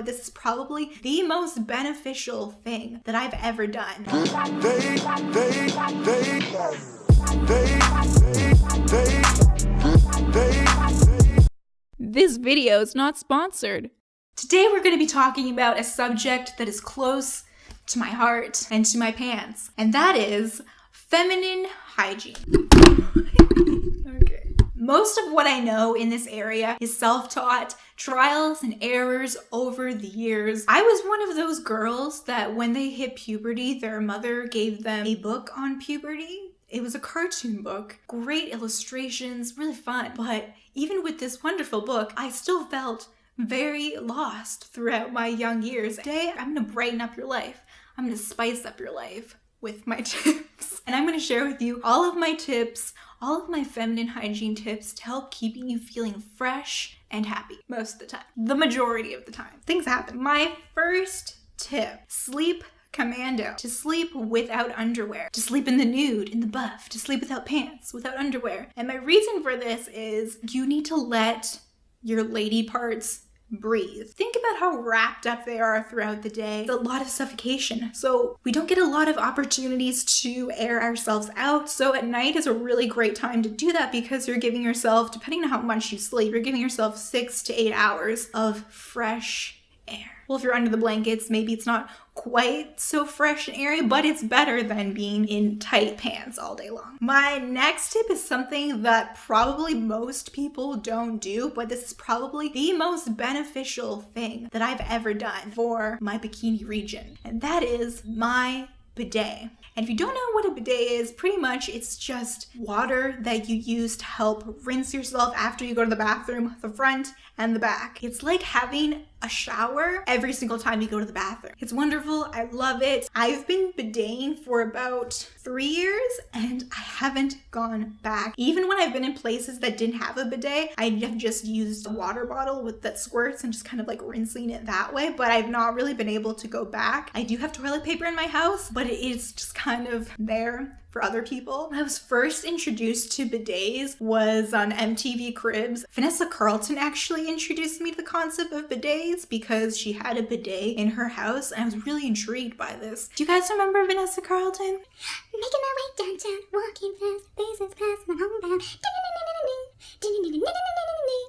This is probably the most beneficial thing that I've ever done. This video is not sponsored. Today we're going to be talking about a subject that is close to my heart and to my pants, and that is feminine hygiene. Okay. Most of what I know in this area is self-taught, trials and errors over the years. I was one of those girls that when they hit puberty, their mother gave them a book on puberty. It was a cartoon book, great illustrations, really fun. But even with this wonderful book, I still felt very lost throughout my young years. Today, I'm gonna brighten up your life. I'm gonna spice up your life with my tips. And I'm gonna share with you all of my tips, all of my feminine hygiene tips to help keeping you feeling fresh and happy most of the time. The majority of the time. Things happen. My first tip, sleep commando. To sleep without underwear. To sleep in the nude, in the buff. To sleep without pants, without underwear. And my reason for this is you need to let your lady parts breathe. Think about how wrapped up they are throughout the day. It's a lot of suffocation. So we don't get a lot of opportunities to air ourselves out. So at night is a really great time to do that because you're giving yourself, depending on how much you sleep, you're giving yourself 6 to 8 hours of fresh air. Well, if you're under the blankets, maybe it's not quite so fresh and airy, but it's better than being in tight pants all day long. My next tip is something that probably most people don't do, but this is probably the most beneficial thing that I've ever done for my bikini region, and that is my bidet. And if you don't know what a bidet is, pretty much it's just water that you use to help rinse yourself after you go to the bathroom, the front and the back. It's like having a shower every single time you go to the bathroom. It's wonderful. I love it. I've been bideting for about 3 years and I haven't gone back. Even when I've been in places that didn't have a bidet, I have just used a water bottle with that squirts and just kind of like rinsing it that way, but I've not really been able to go back. I do have toilet paper in my house, but it is just kind of there for other people. When I was first introduced to bidets was on MTV Cribs. Vanessa Carlton actually introduced me to the concept of bidets because she had a bidet in her house and I was really intrigued by this. Do you guys remember Vanessa Carlton? Making my way downtown, walking fast, faces past my homebound.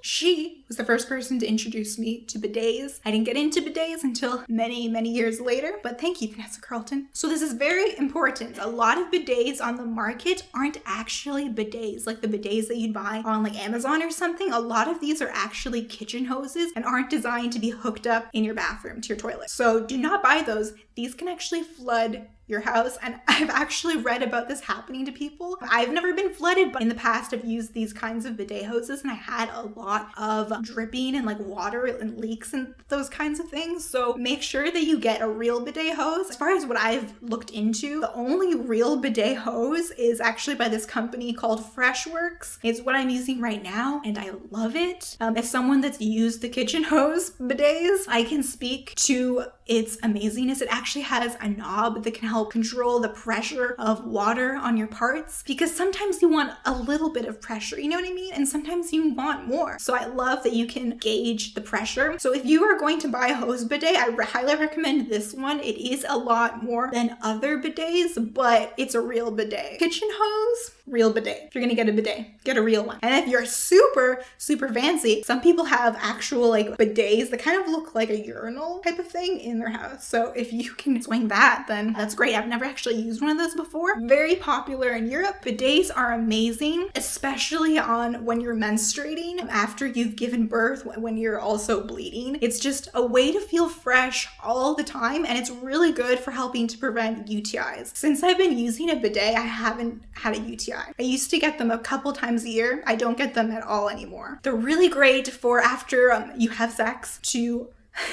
She was the first person to introduce me to bidets. I didn't get into bidets until many, many years later, but thank you, Vanessa Carlton. So this is very important. A lot of bidets on the market aren't actually bidets, like the bidets that you'd buy on like Amazon or something. A lot of these are actually kitchen hoses and aren't designed to be hooked up in your bathroom to your toilet. So do not buy those. These can actually flood your house, and I've actually read about this happening to people. I've never been flooded, but in the past I've used these kinds of bidet hoses and I had a lot of dripping and like water and leaks and those kinds of things. So make sure that you get a real bidet hose. As far as what I've looked into, the only real bidet hose is actually by this company called RinseWorks. It's what I'm using right now and I love it. As someone that's used the kitchen hose bidets, I can speak to its amazingness. It actually has a knob that can help control the pressure of water on your parts because sometimes you want a little bit of pressure, you know what I mean? And sometimes you want more. So I love that you can gauge the pressure. So if you are going to buy a hose bidet, I highly recommend this one. It is a lot more than other bidets, but it's a real bidet. Kitchen hose, real bidet. If you're gonna get a bidet, get a real one. And if you're super, super fancy, some people have actual like bidets that kind of look like a urinal type of thing in their house. So if you can swing that, then that's great. I've never actually used one of those before. Very popular in Europe. Bidets are amazing, especially on when you're menstruating, after you've given birth, when you're also bleeding. It's just a way to feel fresh all the time, and it's really good for helping to prevent UTIs. Since I've been using a bidet, I haven't had a UTI. I used to get them a couple times a year. I don't get them at all anymore. They're really great for after you have sex to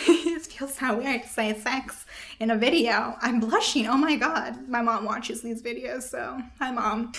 it feels so weird to say sex in a video. I'm blushing. Oh my god. My mom watches these videos, so hi mom.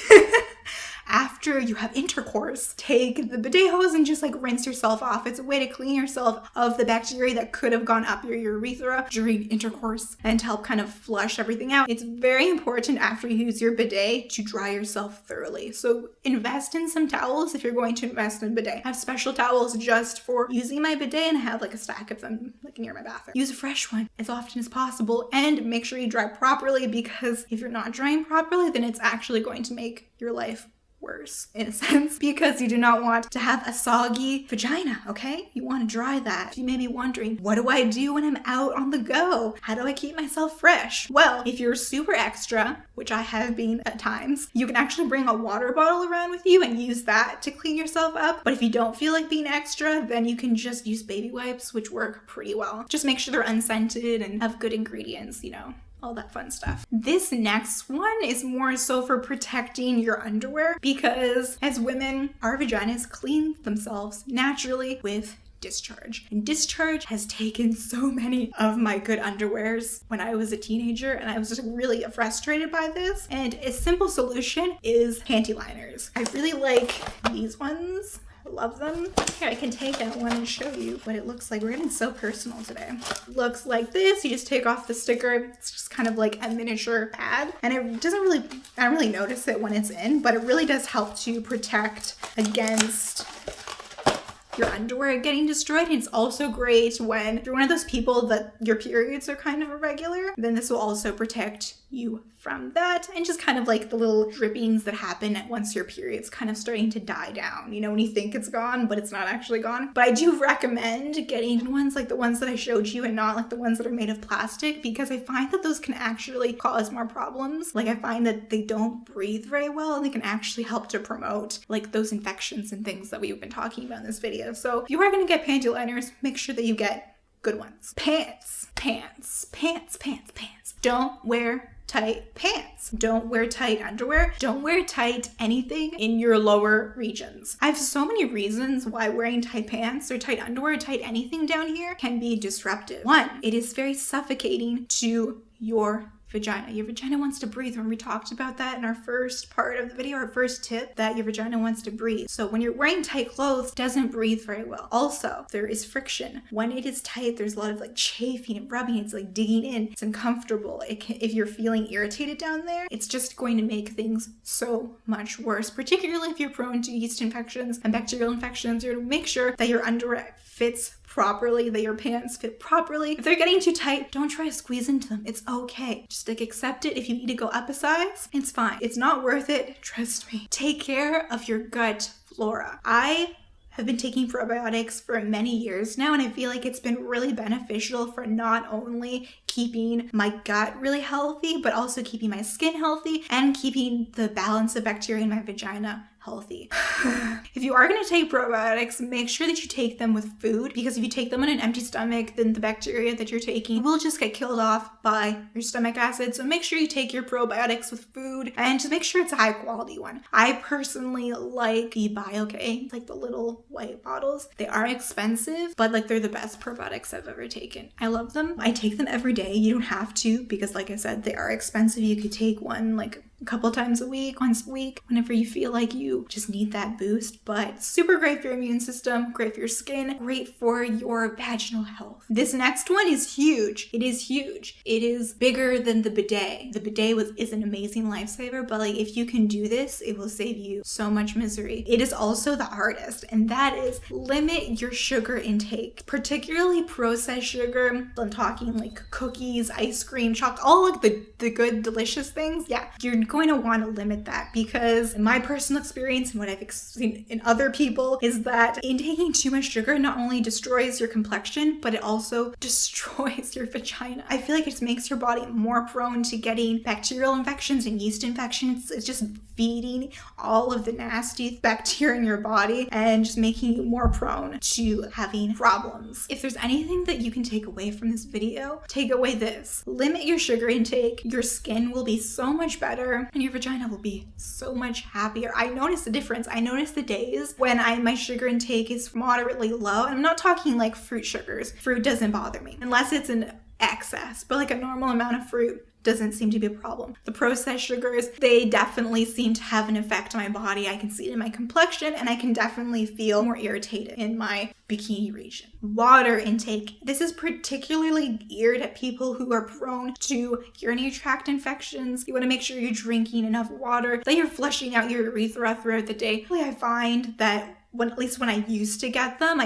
after you have intercourse, take the bidet hose and just like rinse yourself off. It's a way to clean yourself of the bacteria that could have gone up your urethra during intercourse and to help kind of flush everything out. It's very important after you use your bidet to dry yourself thoroughly. So invest in some towels if you're going to invest in bidet. I have special towels just for using my bidet and I have like a stack of them like near my bathroom. Use a fresh one as often as possible and make sure you dry properly, because if you're not drying properly, then it's actually going to make your life worse in a sense, because you do not want to have a soggy vagina, okay? You want to dry that. You may be wondering, what do I do when I'm out on the go? How do I keep myself fresh? Well, if you're super extra, which I have been at times, you can actually bring a water bottle around with you and use that to clean yourself up. But if you don't feel like being extra, then you can just use baby wipes, which work pretty well. Just make sure they're unscented and have good ingredients, you know, all that fun stuff. This next one is more so for protecting your underwear, because as women, our vaginas clean themselves naturally with discharge. And discharge has taken so many of my good underwears when I was a teenager, and I was just really frustrated by this. And a simple solution is panty liners. I really like these ones. I love them. Here, I can take out one and show you what it looks like. We're getting so personal today. It looks like this. You just take off the sticker. It's just kind of like a miniature pad. And it doesn't really, I don't really notice it when it's in, but it really does help to protect against your underwear getting destroyed. And it's also great when you're one of those people that your periods are kind of irregular. Then this will also protect you from that, and just kind of like the little drippings that happen once your period's kind of starting to die down. You know, when you think it's gone, but it's not actually gone. But I do recommend getting ones like the ones that I showed you and not like the ones that are made of plastic, because I find that those can actually cause more problems. Like I find that they don't breathe very well, and they can actually help to promote like those infections and things that we've been talking about in this video. So if you are going to get panty liners, make sure that you get good ones. Pants. Don't wear tight pants. Don't wear tight underwear. Don't wear tight anything in your lower regions. I have so many reasons why wearing tight pants or tight underwear or tight anything down here can be disruptive. One, it is very suffocating to your vagina. Your vagina wants to breathe. When we talked about that in our first part of the video, our first tip, that your vagina wants to breathe. So when you're wearing tight clothes, it doesn't breathe very well. Also, there is friction. When it is tight, there's a lot of like chafing and rubbing. It's like digging in. It's uncomfortable. If you're feeling irritated down there, it's just going to make things so much worse, particularly if you're prone to yeast infections and bacterial infections. You're to make sure that your underwear fits properly, that your pants fit properly. If they're getting too tight, don't try to squeeze into them. It's okay. Just like accept it. If you need to go up a size, it's fine. It's not worth it. Trust me. Take care of your gut flora. I have been taking probiotics for many years now, and I feel like it's been really beneficial for not only keeping my gut really healthy, but also keeping my skin healthy and keeping the balance of bacteria in my vagina healthy. If you are going to take probiotics, make sure that you take them with food, because if you take them on an empty stomach, then the bacteria that you're taking will just get killed off by your stomach acid. So make sure you take your probiotics with food, and just make sure it's a high quality one. I personally like the BioK, like the little white bottles. They are expensive, but like they're the best probiotics I've ever taken. I love them. I take them every day. You don't have to, because like I said, they are expensive. You could take one like a couple times a week, once a week, whenever you feel like you just need that boost. But super great for your immune system, great for your skin, great for your vaginal health. This next one is huge. It is huge. It is bigger than the bidet. The bidet is an amazing lifesaver, but like if you can do this, it will save you so much misery. It is also the hardest, and that is limit your sugar intake, particularly processed sugar. I'm talking like cookies, ice cream, chocolate, all like the good, delicious things. Yeah, you're going to want to limit that, because in my personal experience and what I've seen in other people is that intaking too much sugar not only destroys your complexion, but it also destroys your vagina. I feel like it just makes your body more prone to getting bacterial infections and yeast infections. It's just feeding all of the nasty bacteria in your body and just making you more prone to having problems. If there's anything that you can take away from this video, take away this. Limit your sugar intake. Your skin will be so much better and your vagina will be so much happier. I notice the difference. I notice the days when my sugar intake is moderately low. And I'm not talking like fruit sugars. Fruit doesn't bother me unless it's in excess, but like a normal amount of fruit doesn't seem to be a problem. The processed sugars, they definitely seem to have an effect on my body. I can see it in my complexion, and I can definitely feel more irritated in my bikini region. Water intake. This is particularly geared at people who are prone to urinary tract infections. You want to make sure you're drinking enough water, that you're flushing out your urethra throughout the day. I find that at least when I used to get them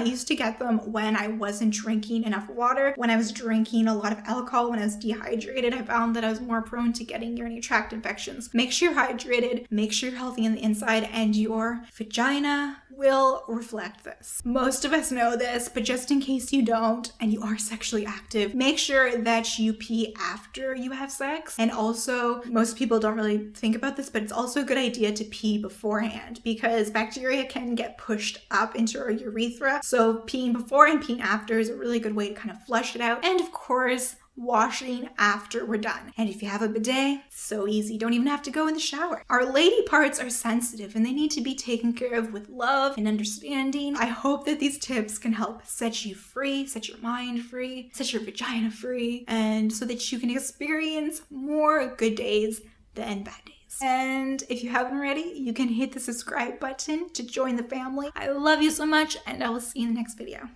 when I wasn't drinking enough water, when I was drinking a lot of alcohol, when I was dehydrated. I found that I was more prone to getting urinary tract infections. Make sure you're hydrated, make sure you're healthy on the inside, and your vagina will reflect this. Most of us know this, but just in case you don't and you are sexually active, make sure that you pee after you have sex. And also, most people don't really think about this, but it's also a good idea to pee beforehand because bacteria can get pushed up into our urethra. So peeing before and peeing after is a really good way to kind of flush it out. And of course, washing after we're done. And if you have a bidet, so easy. Don't even have to go in the shower. Our lady parts are sensitive and they need to be taken care of with love and understanding. I hope that these tips can help set you free, set your mind free, set your vagina free, and so that you can experience more good days than bad days. And if you haven't already, you can hit the subscribe button to join the family. I love you so much, and I will see you in the next video.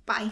Bye.